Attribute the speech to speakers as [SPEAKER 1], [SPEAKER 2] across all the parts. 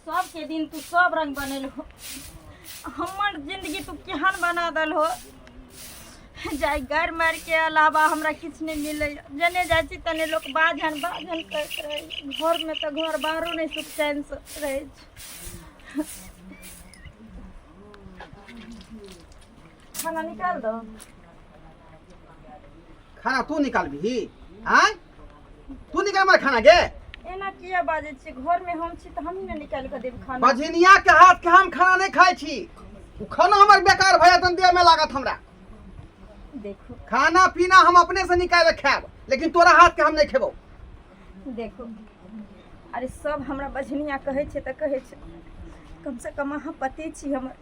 [SPEAKER 1] सब के दिन तू सब रंग बनल हो, हमर जिंदगी तू केहन बना दल हो। जाय घर मार के अलावा हमरा किछ नहीं मिले, जने जाय छी तने लोग बाझन बाझन करत रहे, घर में तो घर बाहरो नहीं सुख चैन से रहे। खाना निकाल दो।
[SPEAKER 2] खाना तू निकाल भी? हाँ तू निकाल मार खाना गे।
[SPEAKER 1] एना किया बाजे छी, घर में हम छी त हम ही ने निकाल के देब खाना।
[SPEAKER 2] बझनिया के हाथ के हम खाना नहीं खाई छी, उ खाना हमर बेकार भया तन देह में लागत हमरा।
[SPEAKER 1] देखो
[SPEAKER 2] खाना पीना हम अपने से निकाल के खाब, लेकिन तोरा हाथ के हम नहीं खेबो।
[SPEAKER 1] देखो अरे सब हमरा बझनिया कहे छे त कहे छे, कम से कम अहाँ पति छी हमर,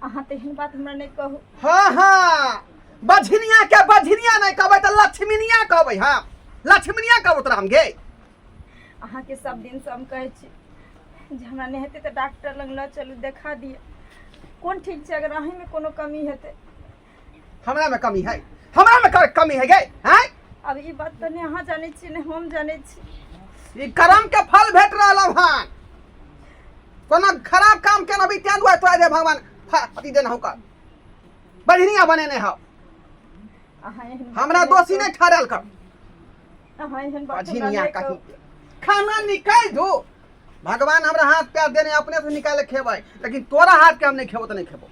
[SPEAKER 1] अहाँ तो एहन बात हमरा नहीं कहू।
[SPEAKER 2] हाँ हाँ बझनिया के बझनिया नहीं कहबै त लक्ष्मीनिया कहबै। हाँ लक्ष्मीनिया कहबो तोरा हम गे।
[SPEAKER 1] अहाँ के सब दिन से हम कहे छी जे हमरा नहीं हेते त डॉक्टर लग ल चलू देखा दिए, कौन ठीक छे। अगर अहीं में कोनो कमी हेते।
[SPEAKER 2] हमरा में कमी है? हमरा में कमी है गे? हैं
[SPEAKER 1] अब ई बात तो नहीं अहाँ जाने छी नहीं हम जाने छी।
[SPEAKER 2] ई कर्म के फल भेट रहल हन, कोनो खराब काम के नबी त्याग हुआ तोरा जे भगवान पति देना हो कर बझनिया बने नहीं हो।
[SPEAKER 1] अहाँ एहन
[SPEAKER 2] हमरा दोषी नहीं ठहरल कर।
[SPEAKER 1] अहाँ एहन बात हमरा
[SPEAKER 2] बझनिया
[SPEAKER 1] नहीं
[SPEAKER 2] कही
[SPEAKER 1] कहू।
[SPEAKER 2] खाना निकाल दो। भगवान हमरा हाथ पैर देने अपने से निकाल के खेबै, लेकिन तोरा हाथ के हम नहीं खेबो त नहीं खेबो।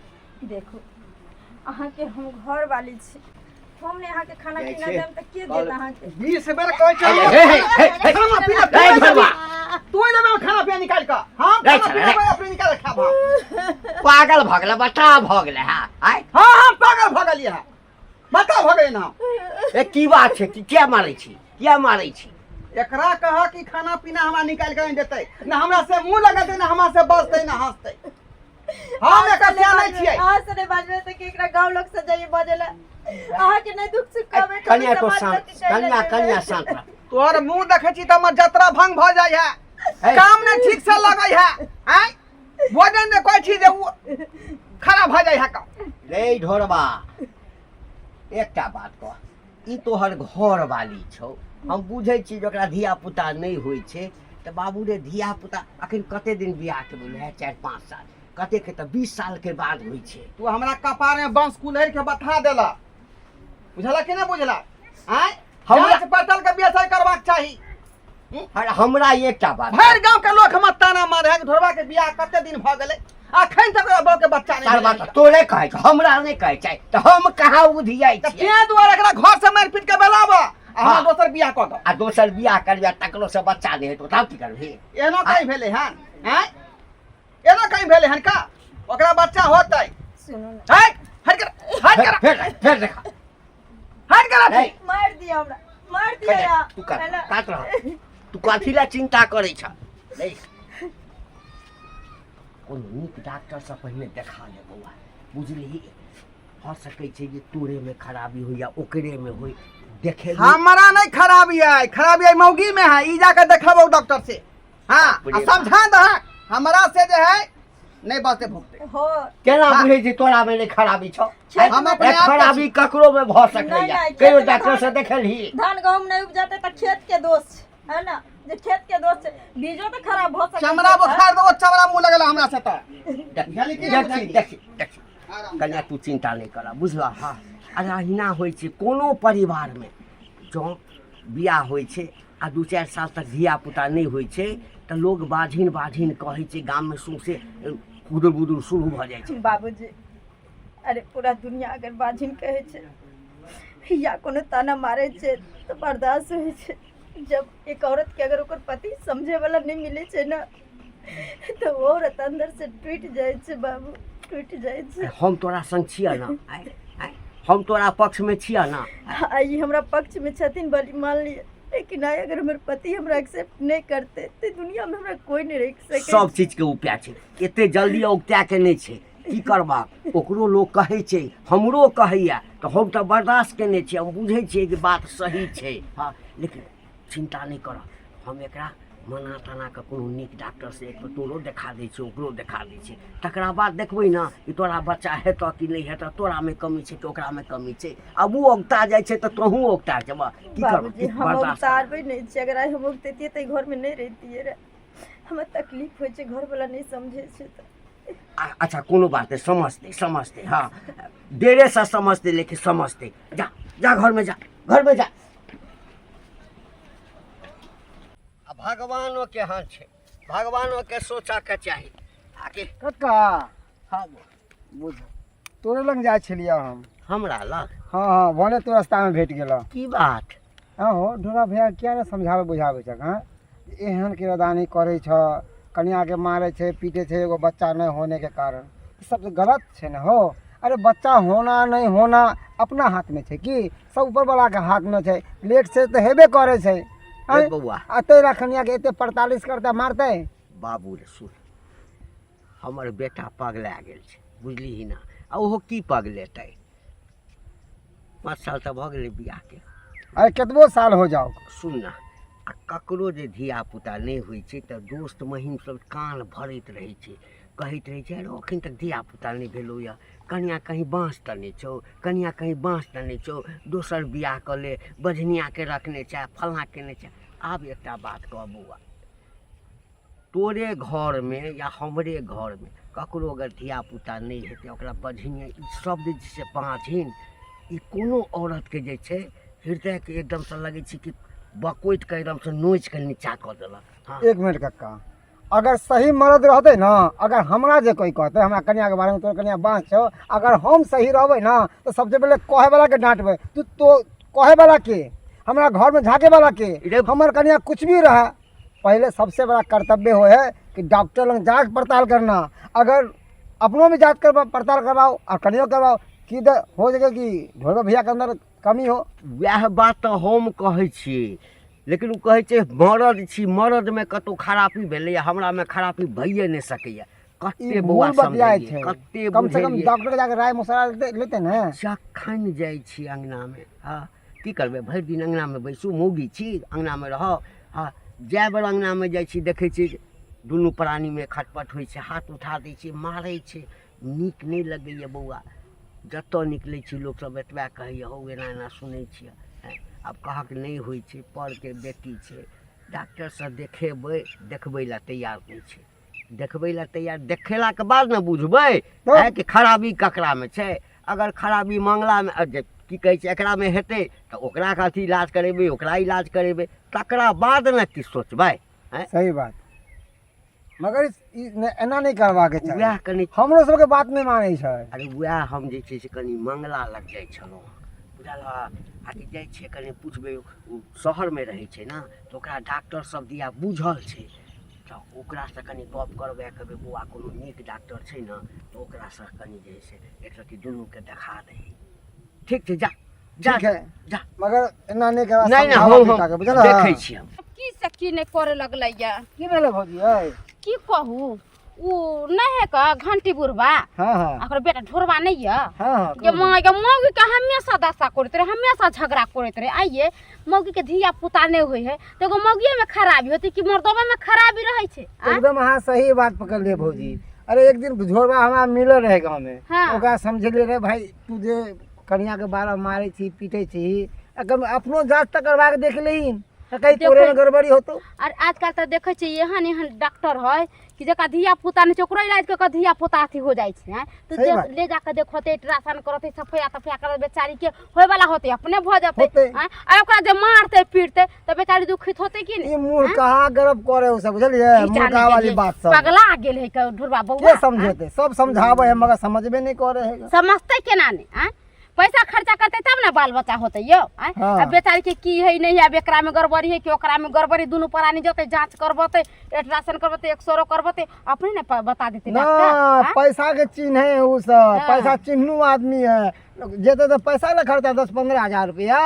[SPEAKER 1] देखो अहाँ के हम घर वाली छी, हम ने अहाँ के खाना पीना देम त के देत अहाँ के?
[SPEAKER 2] 20 बेर कहै छै खाना पीना तू ही देबे खाना पीना निकाल के। हम खाना पीना अपने निकाल के खाब।
[SPEAKER 3] पागल भगले बता भगले। हाँ आय
[SPEAKER 2] हाँ हम पागल भ गेलिए। बता भ गए ना।
[SPEAKER 3] ए की बात छै कि क्या मारै छी, क्या मारै छी?
[SPEAKER 2] एकरा कहा कि खाना पीना हमरा निकाल के नहीं देतै, ना हमरा से मुंह लगतै, ना हमरा से बजतै, ना हंसतै। हम एकर ध्यान नहीं छियै।
[SPEAKER 1] अहाँ से नहीं बाजबे त केकरा गांव लोग से जाइए बाजेला। अहाँ के नहीं दुख सुख कहबे त
[SPEAKER 3] कन्या को
[SPEAKER 1] समाज
[SPEAKER 3] शांत,
[SPEAKER 1] लोग के कहले
[SPEAKER 3] कन्या
[SPEAKER 1] जेबे।
[SPEAKER 3] कन्या शांत रह।
[SPEAKER 2] तोहर मुंह देखै छी त हमर जतरा भंग भ जाय है, काम नहीं ठीक से लगै है। हैं भोजन में कोई चीज खराब भ जाय है का।
[SPEAKER 3] रे ढोरबा एकटा बात कह, ई तोहर घर वाली छौ, हम बुझै छी जे ओकरा धिया पुता नहीं होय छै त बाबू रे धिया पुता अखन कते दिन बियाह के बोले है? 4-5 साल, कते के त 20 साल के बाद होय छै।
[SPEAKER 2] तू हमरा कपार में बांस कुल्हड़ के बता देला, बुझला कि नहीं बुझला? हैं
[SPEAKER 3] हमरा
[SPEAKER 2] जांच पड़ताल के व्यवसाय करबाक चाही।
[SPEAKER 3] हमरा एकटा बात
[SPEAKER 2] भर गांव के लोग हमर ताना मारे है कि ढोरबा के बियाह कते दिन भ गेलै, अखन तक ओकरा बहू के बच्चा
[SPEAKER 3] तार
[SPEAKER 2] नहीं
[SPEAKER 3] बात
[SPEAKER 2] भेलै।
[SPEAKER 3] तोरे कहै छ, हमरा नहीं कहै छै त हम कहाँ उधियाइ
[SPEAKER 2] त
[SPEAKER 3] छी?
[SPEAKER 2] के दुआरे एकरा घर से मार पीट के बेलाबा आ
[SPEAKER 3] हाँ।
[SPEAKER 2] दोसर बियाह क दो।
[SPEAKER 3] आ दोसर बियाह करबे तकरो से बच्चा नहीं हेतौ तब की करबी?
[SPEAKER 2] एना कहीं भेले हन? हैं एना कहीं भेले हन का? ओकरा बच्चा होतै।
[SPEAKER 1] सुनो ना,
[SPEAKER 2] हट हट कर हट कर
[SPEAKER 3] फिर देखा
[SPEAKER 2] हट कर
[SPEAKER 3] नहीं
[SPEAKER 1] मार दिया हमरा, मार दिया यार।
[SPEAKER 3] तू काट
[SPEAKER 1] है ना?
[SPEAKER 3] काट रह। तू कथी ला चिंता करै छ? नहीं कोनो नीक डॉक्टर से पहले देखा ले बौआ, बुझली? हो सकै छै जे तोरे में खराबी हो या ओकरे में हो, देखे
[SPEAKER 2] हमरा नहीं खराबी है, खराबी है मौगी में है। ई जाके देखाबो डॉक्टर से। हां आ समझा द हमरा से जे है नहीं बचते भुगते।
[SPEAKER 1] हो
[SPEAKER 3] केना
[SPEAKER 2] हाँ।
[SPEAKER 3] बुझै छी तोरा में नहीं खराबी छ?
[SPEAKER 2] हम अपने
[SPEAKER 3] ए
[SPEAKER 2] आप के
[SPEAKER 3] खराबी ककरो में भ सकै
[SPEAKER 1] नहीं,
[SPEAKER 3] या
[SPEAKER 1] नहीं,
[SPEAKER 3] कहियो
[SPEAKER 1] खेत में
[SPEAKER 3] डॉक्टर से
[SPEAKER 1] धान-
[SPEAKER 3] देखलही?
[SPEAKER 1] धान गहूम नहीं उपजाते त खेत के दोष है ना, जे खेत के दोष है, बीजो तो खराब हो सकता है।
[SPEAKER 2] चमड़ा बुखार दो, चमड़ा मुंह लगेला हमरा से त।
[SPEAKER 3] देखी कन्या तू चिंता नहीं करा, बुझला? हाँ अरे अहिना होइ छै कोनो परिवार में, जँ बियाह होइ छै आ 2-4 साल तक धिया पुता नहीं होइ छै त लोग बाझिन बाझिन कहै छै, गाम में सौंसे कुदुर बुदुर शुरू भ जाइ छै।
[SPEAKER 1] बाबूजी अरे पूरा दुनिया अगर बाजिन कहे छे या कोनो ताना मारे छे तो बर्दाश्त होइ छे। जब एक औरत के अगर ओकर पति समझे वाला नहीं मिले छे ना, तो वो औरत अंदर से टूट जाए छे बाबू, टूट जाए छे।
[SPEAKER 3] हम तोरा संग छिया ना, हम तोरा पक्ष में छिया ना।
[SPEAKER 1] आई हमरा पक्ष में छथिन भली मान लिए, लेकिन आई अगर हमर पति हमरा एक्सेप्ट नहीं करते तो दुनिया में हमरा कोई नहीं रख सके।
[SPEAKER 3] सब चीज के उपाय छै, एते जल्दी औगता के नहीं छै। की करबा, ओकरो लोग कहै छै, हमरो कहैया, तो हम तो बर्दाश्त केने छियै, हम बुझै छियै कि बात सही छै। हाँ लेकिन चिंता नहीं कर, हम एकरा मना तना के कोनो नीक डॉक्टर से एक तोरो देखा दै छै, ओकरो देखा दै छै, तकरा बाद देखबै ना कि तोरा बच्चा हेतौ कि नहीं हेतौ, तोरा में कमी छै कि ओकरा में कमी छै। अब वो औगता जाइ छै तो तोहूँ औगता जेबा। की करबा,
[SPEAKER 1] बाबूजी हम उतारबे नहीं छे, अगर आई हम उगते त घर में नहीं रहती रे। हमरा तकलीफ होइ छै, घर वाला नहीं समझे छै त
[SPEAKER 3] अच्छा कोनो बात नहीं, समझते हाँ, देरे से समझते लेकिन समझते। जा जा घर में जा, घर में जा। भगवानों के हाथ छे, भगवानों के सोचा के चाहिए आके।
[SPEAKER 2] कक्का
[SPEAKER 3] हाँ
[SPEAKER 2] बुझ तोरे लग जाय छलिया हम।
[SPEAKER 3] हमरा लग?
[SPEAKER 2] हाँ हाँ भने तो रास्ता में भेट गेल।
[SPEAKER 3] की बात?
[SPEAKER 2] हाँ हो ढोला भैया क्या ने समझावे बुझावे छ हां एहन के रदानी करे छ, कन्या के मारे छे पीटे छे एगो बच्चा नहीं होने के कारण। ई सब तो गलत छे न हो। अरे बच्चा होना नहीं होना अपना हाथ में छे की सब ऊपर वाला के हाथ में छे। लेट से तो हेबे करे छे।
[SPEAKER 3] ए बउआ
[SPEAKER 2] तेरा कन्या के एते 45 करते मारते।
[SPEAKER 3] बाबू रे सुन, हमर बेटा पगला गेल छे बुझली ही ना। आ ओहो की पगलेतै? 5 साल तो भ गेलै बियाह के।
[SPEAKER 2] अरे कितबो साल हो जाओ
[SPEAKER 3] सुन ना, आ ककरो जे धिया पुता नहीं होइ छै त दोस्त महिम सब कान भरैत रहै छै, कहैत रहै छै अरे अखन तक धिया पुता नहीं भेलौ या, कन्या कहीं बाँस तने छौ, कन्या कहीं बाँस तने छौ, दोसर बियाह क ले, बझनिया के रखने छै, फलना केने छै। आब एकटा बात कह बउआ, तोरे घर में या हमरे घर में ककरो अगर धिया पुता नहीं हेतै, ओकरा बझनिया ई शब्द जे छै बाँझिन, ई कोनो औरत के जे छै हृदय के एकदम से लगे छै कि बकोइत के एकदम से नोच के नीचा कर देलक। हाँ।
[SPEAKER 2] 1 मिनट कक्का, अगर सही मर्द रहते ना, अगर हमरा जे कोई कहते हमरा कन्या के बारे में तो कन्या बाँच छो, अगर हम सही रहबे ना तो सबसे पहले कहे वाला के डांटबे। तू तो कहे वाला के, हमरा घर में झाके वाला के, हमर कन्या कुछ भी रहा, पहले सबसे बड़ा कर्तव्य हो है कि डॉक्टर लग जांच पड़ताल करना। अगर अपनों में जांच कर पड़ताल करवाओ और कन्या करवाओ कि हो सके कि ढोलक भैया के अंदर कमी हो।
[SPEAKER 3] वह बात तो हम कहै छियै, लेकिन उ कहै छै मरद छी, मरद में कतौ खराबी भेलै, हमरा में खराबी भइए नहीं सकैया। कते बउआ समझाय छै, कते
[SPEAKER 2] कम से कम डॉक्टर के जाके राय मशवरा लेते न।
[SPEAKER 3] जखन जाइ छी अंगना में, हाँ की करबै, भरि दिन अंगना में बैसू, मौगी छी अंगना में रह। हाँ जै बेर अंगना में जाइ छी देखै छी दुनू प्राणी में खटपट होइ छै, हाथ उठा दै छै, मारै छै, नीक नहीं लगैया बउआ। जतऽ निकलै छी लोक सब एतबा कहैया हौ एना एना सुनै छियै। आब कहक नहीं होइ छै, पर के बेटी छै, डॉक्टर से देखेबै, देखबै ला तैयार नहीं छै, देखबै ला तैयार, देखेला के बाद न बुझबै कि खराबी ककरा में छै। अगर खराबी मंगला में की कहै छै एकरा में हेतै तऽ ओकरा अथी इलाज करेबै, ओकरा इलाज करेबै, तकरा बाद न की सोचबै।
[SPEAKER 2] सही बात, मगर एना नहीं करवा के चाहिए।
[SPEAKER 3] वएह कनी
[SPEAKER 2] हमरो सबके बात नहीं मानै छै।
[SPEAKER 3] अरे वएह हम जे छै से कनी मंगला लग जाइ छलहुँ, बुझल आकि जाइ छियै कनी पूछबै, ओ शहर में रहै छै ना तऽ ओकरा डॉक्टर सब दिया बुझल छै, तऽ ओकरा से कनी गप करबै, कहबै बौआ कोनो नीक डॉक्टर छै ना तऽ ओकरा से कनी जे छै एक रति दुनू के देखा दही। ठीक छै, जा जा
[SPEAKER 2] ठीक है
[SPEAKER 3] जा,
[SPEAKER 2] मगर एना नहीं करवा।
[SPEAKER 3] नहीं ना हम देखै छी हम
[SPEAKER 4] की से की नहीं करे लगलैया।
[SPEAKER 2] की भेलै भौजी है?
[SPEAKER 4] की कहू, उ नहीं है का घंटी बुढ़वा,
[SPEAKER 2] हां हां
[SPEAKER 4] ओकर बेटा ढोरवा नहीं है,
[SPEAKER 2] हां
[SPEAKER 4] ये मौगी के हमेशा दशा करते रहे, हमेशा झगड़ा करते रहे। आइए मौगी के धिया पुता नहीं हुई है तो एगो मौगिए में खराबी होती कि मर्दवा में खराबी रहे छै।
[SPEAKER 2] एकदम हाँ सही बात पकड़ लिए भौजी। अरे एक दिन झोरवा हमरा मिले रहे गाँव में,
[SPEAKER 4] हाँ।
[SPEAKER 2] ओकरा समझेले रहे भाई तू जे कन्या के बारे मारे छी पीटे छी, अगर अपनो जांच तक करवा के देख लेहिन कहीं तोरे में गड़बड़ी होतो।
[SPEAKER 4] और आजकल तो देखे छी एहन एहन डॉक्टर है कि जका धिया पुता नहीं ओकरा इलाज के धिया पुता अथी हो जाय छै। तो ले जाके देखते अल्ट्रासाउंड करते, सफाया तफाया कर, बेचारी के होय वाला होते अपने भ जाते। और ओकरा जे मारते पीटते तो बेचारी दुखित होते कि नहीं।
[SPEAKER 2] ई मूल कहां गर्व करे उ सब बुझलिए, मुर्गा वाली बात सब
[SPEAKER 4] पगला गेल है के ढुरवा बउआ।
[SPEAKER 2] के समझेते, सब समझावे है मगर समझबे नहीं करे है।
[SPEAKER 4] समझते केना नहीं, पैसा खर्चा करते तब ना बाल बच्चा होते यो।
[SPEAKER 2] हाँ।
[SPEAKER 4] अब बेचारी के की है नहीं है, अब एकरा में गड़बड़ी है कि ओकरा में गड़बड़ी, दोनों प्राणी जते जांच करबते, अल्ट्रासाउंड करबते, एक्सरे करबते, अपने ने बता देते
[SPEAKER 2] ना
[SPEAKER 4] डॉक्टर।
[SPEAKER 2] पैसा के चिन्ह है उ सब, पैसा चिन्हू आदमी है, जेते तो पैसा ले खर्चा 10-15 हजार रुपया।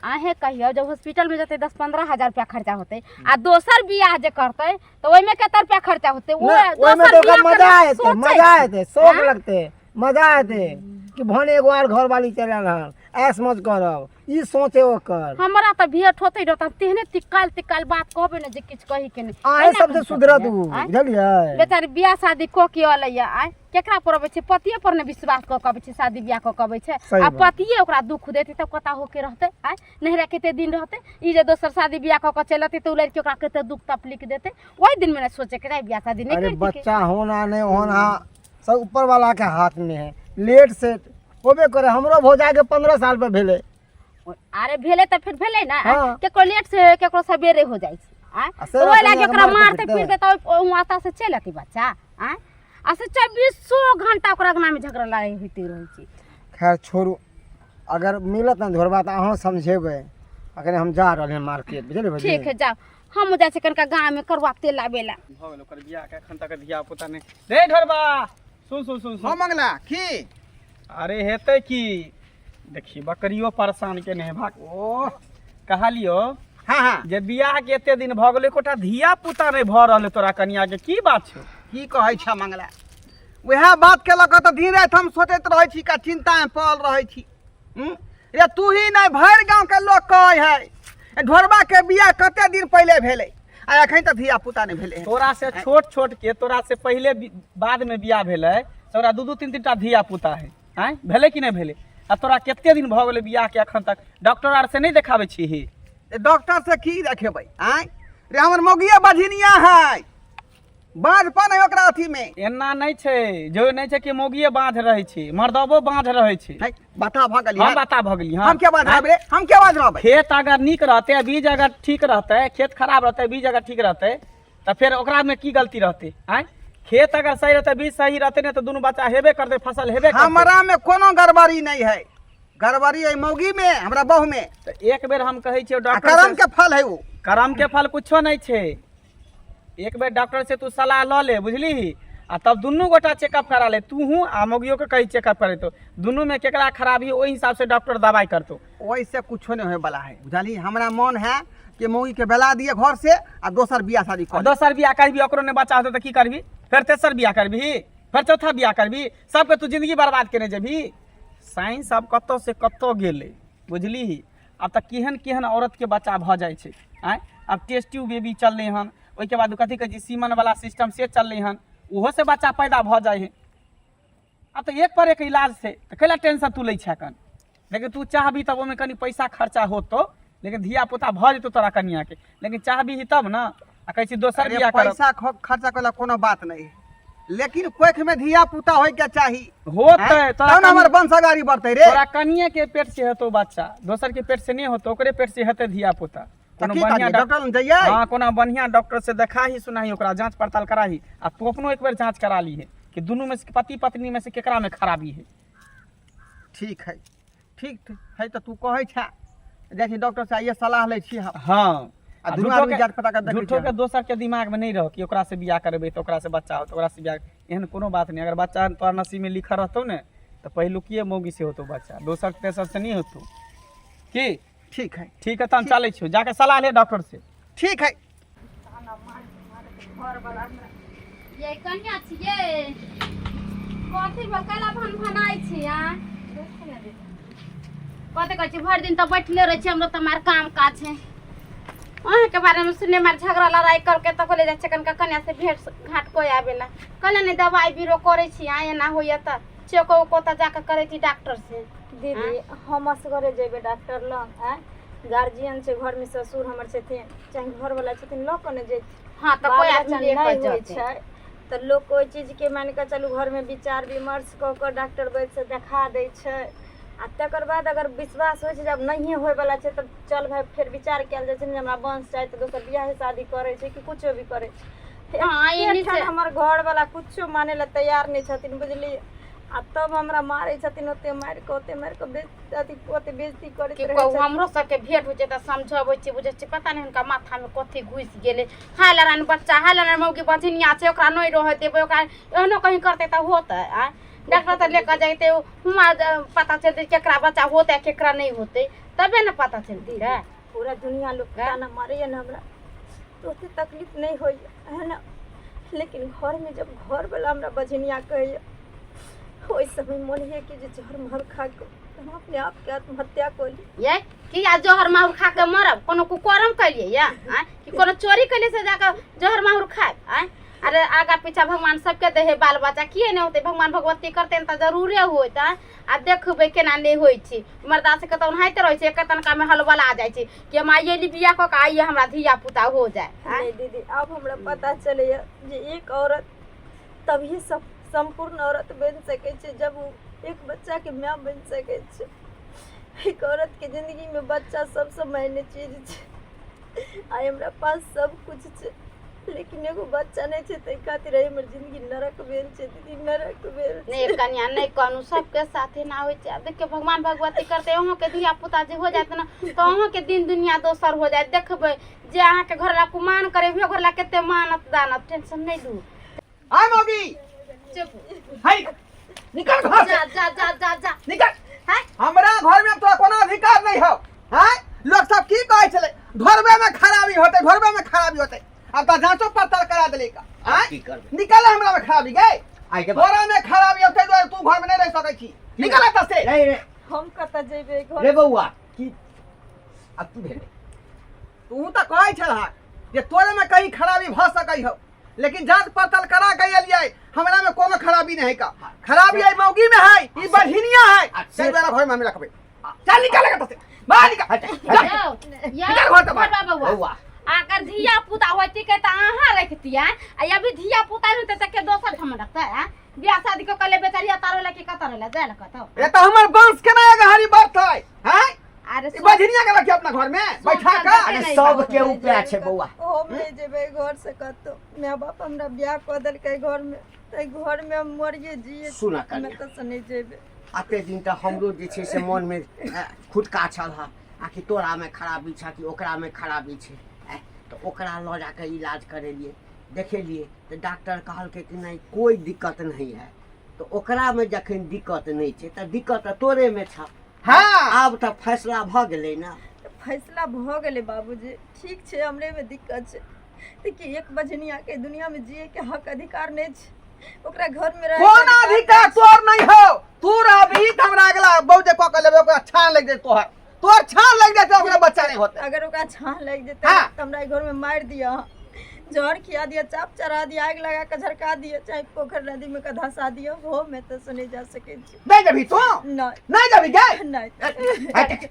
[SPEAKER 4] आहे कहियो जब हॉस्पिटल में जते 10-15 हजार रुपया खर्चा होते, आ दोसर बियाह जे करते तो ओय में केतना रुपया खर्चा होते। वो
[SPEAKER 2] ओय में तो मजा आते, शौक लगते, मजा आते कि भने एगो और घर वाली चला रहा ऐस मत करब ई सोचे ओकर
[SPEAKER 4] हमरा त भेट होते रहता तेहने तिकाल बात कहबे न जे किछ कही के नहीं
[SPEAKER 2] आए सबसे सुधरा तू बुझलियै
[SPEAKER 4] बेचारी बियाह शादी क के अलैया आय केकरा पर अबै छै पतिये पर ने विश्वास क कबै छै शादी बियाह क कबै छै आ पतिये ओकरा दुख देतै त कता हो के रहतै आय नहिरा कते दिन रहतै ई जे दोसर शादी बियाह क चलतै त उ लड़की ओकरा कते दुख तकलीफ देतै ओइ दिन में न सोचे के बियाह शादी नहीं
[SPEAKER 2] अरे
[SPEAKER 4] करती
[SPEAKER 2] बच्चा होना नहीं होना सब ऊपर वाला के हाथ में है लेट सेट होबे करे हमरो भौजा के 15 साल पे भेले
[SPEAKER 4] अरे भेले त फिर भेले ना
[SPEAKER 2] हाँ।
[SPEAKER 4] केकरो लेट से केकरो सवेरे हो जाइ छै आय
[SPEAKER 2] सेरा
[SPEAKER 4] ओइ
[SPEAKER 2] सेरा
[SPEAKER 4] लागे
[SPEAKER 2] के
[SPEAKER 4] ओकरा
[SPEAKER 2] मारते
[SPEAKER 4] मारते
[SPEAKER 2] फिरते।
[SPEAKER 4] पीटते त माता से चलती बच्चा आय आ से 24 घंटा ओकरा अंगना में झगड़ा लड़ाई होते रहै छै
[SPEAKER 2] खैर छोड़ू अगर मिलत ना धोरबा त अहाँ समझेबै अखन हम जा रहल हैं मार्केट बुझलियै भौजी
[SPEAKER 4] ठीक है जाओ हम जाइ छै कनका गांव में करवा तेल लाबेला
[SPEAKER 5] भ गेल ओकर बियाह के एखन तक धिया पुता नहीं रे ढोरबा सुन
[SPEAKER 6] हाँ मंगला की
[SPEAKER 5] अरे हेतै की देखी बकरियो परेशान के नहीं भाग ओ कहलियो
[SPEAKER 6] हाँ हाँ
[SPEAKER 5] जे बियाह के एते दिन भ गेलै कोटा धिया पुता नहीं भ रहल तोरा कनिया के की बात छौ
[SPEAKER 6] की कहै छ मंगला वह बात के लक त दिन रात हम सोचैत रहै छी का चिंता में पड़ल रहै छी रे तू ही नहीं भर गांव के लोग कहै है ढोरबा के बियाह कते दिन पहले भेलै आ एखन त धिया पुता नहीं भेलै
[SPEAKER 5] तोरा से छोट के तोरा से पहले बाद में बियाह भेलै तोरा दू तीन टा धिया पुता है आय भेलै कि नहीं भेलै आ तोरा कते दिन भ गेलै बियाह के एखन तक डॉक्टर आर से नहीं देखाबै छी ही
[SPEAKER 6] डॉक्टर से की देखेबै आय रे हमर मोगिया बझिनिया है बाँझपन है ओकरा अथी में
[SPEAKER 5] एना नहीं छै जो नहीं छै कि मोगिए बाँझ रहै छै मर्दबो बाँझ रहै छै
[SPEAKER 6] है, बता भ गेली
[SPEAKER 5] हम बता भ गेली
[SPEAKER 6] हम क्या बात रहबै हम क्या बात रहबै
[SPEAKER 5] खेत अगर नीक रहते बीज अगर ठीक रहते खेत खराब रहते बीज अगर ठीक रहते तो फिर ओकरा में की गलती रहते आय खेत अगर सही रहते बीज सही रहते नहीं तो दोनों बच्चा हेबे करते फसल हेबे करते
[SPEAKER 6] हमरा में कोनो गड़बड़ी नहीं है गड़बड़ी है मौगी में हमरा बहू में
[SPEAKER 5] तो एक बेर हम कहै छियै
[SPEAKER 6] आ
[SPEAKER 5] डॉक्टर
[SPEAKER 6] करम
[SPEAKER 5] से-
[SPEAKER 6] के फल है वो
[SPEAKER 5] करम के फल कुछो नहीं छै एक बेर डॉक्टर से तू सलाह ल ले बुझली आ तब दुनू गोटा चेकअप करा ले तू हूँ आ मौगियो के कही चेकअप करे तो दुनू में केकरा खराबी ओहि हिसाब से डॉक्टर दवाई करतो
[SPEAKER 6] वैसे कुछो नहीं होए वाला है बुझली हमरा मन है कि मौगी के बेला दिए घर से आ दोसर बियाह शादी
[SPEAKER 5] आ
[SPEAKER 6] कर
[SPEAKER 5] दोसर बियाह करबी ओकरो ने बच्चा होते तो की करबी फिर तेसर बियाह करबी फिर चौथा बियाह करबी सबके तू जिंदगी बर्बाद केने जेबी साइंस अब कत्तो से कत्तो गेले बुझली अब तक केहन केहन औरत के बच्चा भ जाइ छै आय अब टेस्ट ट्यूब बेबी चललै हन ओहिके बाद कथी कहै छै सीमन वाला सिस्टम से चललै हन ओहो से बच्चा पैदा भ जाइ है अब तो एक पर एक इलाज छै तो कैला टेंशन तू लै छै कन लेकिन तू चाहबी तब ओहिमे कनी पैसा खर्चा होतो लेकिन धिया पुता भ जेतौ तोरा कनिया के लेकिन चाहबी ही तब ना आ कहै छी दोसर
[SPEAKER 6] अरे
[SPEAKER 5] बियाह करब
[SPEAKER 6] पैसा खर्चा कला कोनो बात नहीं लेकिन कोख में धिया पुता होय के चाही
[SPEAKER 5] होतै
[SPEAKER 6] हैं?
[SPEAKER 5] तोरा
[SPEAKER 6] तब ना हमर वंशगारी बढ़तै रे
[SPEAKER 5] तोरा कनिए के पेट से हेतौ बच्चा दोसर के पेट से नहीं होतो ओकरे पेट से हेतै धिया पुता कोनो
[SPEAKER 6] की
[SPEAKER 5] बढ़िया
[SPEAKER 6] करियै डॉक्टर लग जइयै
[SPEAKER 5] हाँ कोनो बढ़िया डॉक्टर से देखाही सुनाही ओकरा जांच पड़ताल कराही आ तू अपनो एक बेर जांच करा ली है कि दोनों में से पति पत्नी में से केकरा में खराबी है
[SPEAKER 6] ठीक है ठीक है तो तू कहै छै जैसे डॉक्टर से आइए सलाह लै छी हम
[SPEAKER 5] हाँ
[SPEAKER 6] आ
[SPEAKER 5] आ
[SPEAKER 6] दुनू
[SPEAKER 5] झूठो
[SPEAKER 6] आदमी
[SPEAKER 5] के-
[SPEAKER 6] जांच पता कर देखै
[SPEAKER 5] झूठो
[SPEAKER 6] छियै।
[SPEAKER 5] के दोसर के दिमाग में नहीं रहो कि ओकरा से बियाह करबे तो ओकरा से बच्चा हो तो ओकरा से बियाह एहन कोनो बात नहीं अगर बच्चा तोरा नसीब में लिखल रहतौ ने तो पहिलुकिए मौगी से होतो बच्चा दोसर तेसर से नहीं होतो की
[SPEAKER 6] ठीक है
[SPEAKER 5] ठीक है तो हम चले छियो जाके सलाह ले डॉक्टर से
[SPEAKER 6] ठीक है
[SPEAKER 4] ये कन्या छियै कथी बकला भनभनाइ छी आ कथी कहै छी भरि दिन तऽ बैठले रहै छी हमरो तऽ हमार काम काज छै अहाँके बारे में सुनले मार झगड़ा लड़ाई करके तऽ बोले जाइ छै कनका कन्या से भेंट घाट कोई आवेला कहले नहीं दवाई बीरो करे छी आ एना होइए तऽ चेको उको तऽ जाके करे छी डॉक्टर से
[SPEAKER 1] दीदी हम असगरे जेबे डॉक्टर लग आ गार्जियन छै घर में ससुर हमर छथिन चाहे घर वाला छथिन लऽ कऽ ने जेथिन
[SPEAKER 4] हाँ तऽ कोई आदमी
[SPEAKER 1] नहीं
[SPEAKER 4] लेकर
[SPEAKER 1] होइ
[SPEAKER 4] जेतै
[SPEAKER 1] छै तऽ लोग कोई चीज के मान के चलू घर में विचार विमर्श कऽ कऽ डॉक्टर वैद्य से देखा दै छै आ तकर बाद अगर विश्वास होइ छै जब नहीं होय वाला छै तऽ चल भाई फिर विचार कयल जाइ छै जे हमरा वंश चाहे तऽ दोसर बियाह शादी करे छै कि कुछो भी करे छै
[SPEAKER 4] हाँ, एहनी से-
[SPEAKER 1] हमर घर वाला कुछो माने ला तैयार नहीं छथिन बुझली आ तब हमरा मारे छथिन ओते मार के ओते बेइज्जती करैत
[SPEAKER 4] कि
[SPEAKER 1] रहै
[SPEAKER 4] कहू
[SPEAKER 1] छथिन।
[SPEAKER 4] हमरो सबके भेंट होइ छै तऽ समझबै छी बुझै छी पता नहीं हुनका माथा में कथी घुसि गेलै हाय लड़ान बच्चा हाय लड़ान मौगी बझिनिया छै ओकरा नहीं रह देबै ओकरा एहनो कहीं करतै तऽ होतै आ डॉक्टर तऽ लेकर जैते हुआ पता चलतै केकरा बच्चा होतै केकरा नहीं होतै तबे ने पता चलतै रे
[SPEAKER 1] पूरा दुनिया लोग ताना मारे ना हमरा तो ओते तकलीफ नहीं होई है ना लेकिन घर में जब घर वाला हमरा बझनिया कहे ओइ समय मन है कि जे जहर महर खा के हम अपने आप के आत्महत्या कोली
[SPEAKER 4] ये कि आज जहर माहुर खा के मरब कोनो कुकरम कलिए या आय कि कोनो चोरी कलिए से जाकर जहर माहुर खाए आय अरे आगा पीछा भगवान सबके देहे बाल बच्चा किए नहीं होते भगवान भगवती करते त जरूरे होत आ देखबे केना नहीं होई छी मर्दा से कतौ नहाते रहे छै एक तनका में हलवला आ जाय छै कि हम आइए ली बियाह क के आइए हमरा धिया पुता हो जाए
[SPEAKER 1] नहीं दीदी अब हमरा पता चले जे एक औरत तभी सब संपूर्ण औरत बन सके छै जब वो एक बच्चा के माँ बन सके छै। एक औरत के जिंदगी में बच्चा सबसे मायने चीज छै। आई हमरा पास सब कुछ छै लेकिन एगो बच्चा नहीं छै तै खातिर हमर जिंदगी नरक भेल छै दीदी, नरक भेल छै।
[SPEAKER 4] नहीं कन्या नहीं कहनु सबके साथे ना होय छै। देखिए भगवान भगवती करते अहों के धिया पुता जे हो जात ना तो अहों के दिन दुनिया दोसर हो जाए। देखबे जे अहाँ के घर ला कुमान करे भी घर ला केते मानत दानत टेंशन नहीं लू।
[SPEAKER 6] आय मौगी
[SPEAKER 4] चुप
[SPEAKER 6] हाय निकल घर से
[SPEAKER 4] जा जा जा जा जा
[SPEAKER 6] निकल।
[SPEAKER 4] है
[SPEAKER 6] हमरा घर में तोरा कोनो अधिकार नहीं हो। हैं लोग सब की कहै छले घरवे में खराबी होते, घरवे में खराबी होते। अब तो जांचो पड़ताल करा देले का। हैं
[SPEAKER 3] की करबे
[SPEAKER 6] निकल हमरा में खराबी गए
[SPEAKER 3] आइ के
[SPEAKER 6] तोरा में खराबी होते तो तू घर में नहीं रह सकै छी। निकल एत से।
[SPEAKER 3] रे रे
[SPEAKER 1] हम कत जेबे घर
[SPEAKER 3] रे बउआ की अब तू भेले
[SPEAKER 6] तू तो कहै छला जे तोरे में कहीं खराबी भ सकै हो लेकिन जांच पड़ताल करा के एलियै हमरा में कोनो खराबी नहीं का। खराबी आई मौगी में है, ई बढ़िया है।
[SPEAKER 3] अच्छा।
[SPEAKER 6] चल मेरा घर में रखबे। चल निकल एत से बाहर निकल।
[SPEAKER 4] यो
[SPEAKER 6] घर त बाहर।
[SPEAKER 4] बउआ
[SPEAKER 3] बउआ
[SPEAKER 4] अगर धिया पुता होती के त अहाँ रखती है आ अभी धिया पुता होते त के दोसर हम रखता है। बियाह शादी को कले बेचारी तारो लकी कतर ले जाए लकतो
[SPEAKER 6] ये तो हमर वंश के ना गहरी बात है। हैं
[SPEAKER 4] अरे
[SPEAKER 6] ई बढ़िया के रखिए अपना घर में बैठा के।
[SPEAKER 3] अरे सब के उपाय छै बउआ।
[SPEAKER 1] हम नहीं जेबे घर से कतो। माँ बाप हमरा बियाह क देलकै घर में तै घर में हम मरिए जिए
[SPEAKER 3] सुना कन्या।
[SPEAKER 1] मैं तो नहीं जेबे।
[SPEAKER 3] आते दिन त हमरो जे छै से मन में खुदका छल हा आकि तोरा में खराबी छ कि ओकरा में खराबी छै। तो ओकरा ल जाके इलाज करेलिए देखेलिए तो डॉक्टर कहलकै कि नहीं कोई दिक्कत नहीं है। तो ओकरा में जखन दिक्कत नहीं छै त दिक्कत तोरे में छ।
[SPEAKER 6] हाँ
[SPEAKER 3] आब त फैसला भ गेलै ना।
[SPEAKER 1] फैसला भ गेले बाबूजी, ठीक छै हमरे में दिक्कत छै देखिए एक बजनिया के दुनिया में जिए के हक अधिकार नहीं छै। ओकरा घर में रहे
[SPEAKER 6] कौन अधिकार तोर नहीं हो। तू रहबी त हमरा अगला बहुते क के लेबे ओकरा छान लग दे तोर छान लग दे तो ओकरा बच्चा नहीं होते।
[SPEAKER 1] अगर ओकरा छान लग जेते
[SPEAKER 6] हाँ।
[SPEAKER 1] त हमरा घर में मार दिया, जहर खिया दिया, चाप चढ़ा दिया, आग लगा के झरका दिया, चाहे पोखर नदी में का धसा दिया, हो मैं तो सुने जा सके छी।
[SPEAKER 6] नहीं जबी तू
[SPEAKER 1] नहीं
[SPEAKER 6] नहीं जबी गए
[SPEAKER 1] नहीं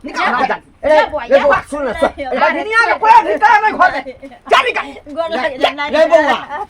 [SPEAKER 6] निकल।
[SPEAKER 3] ए बउआ सुन
[SPEAKER 6] बढ़िया के कोई अधिकार नहीं घर में। चल निकल।
[SPEAKER 1] गोड़ लगे
[SPEAKER 3] रे बउआ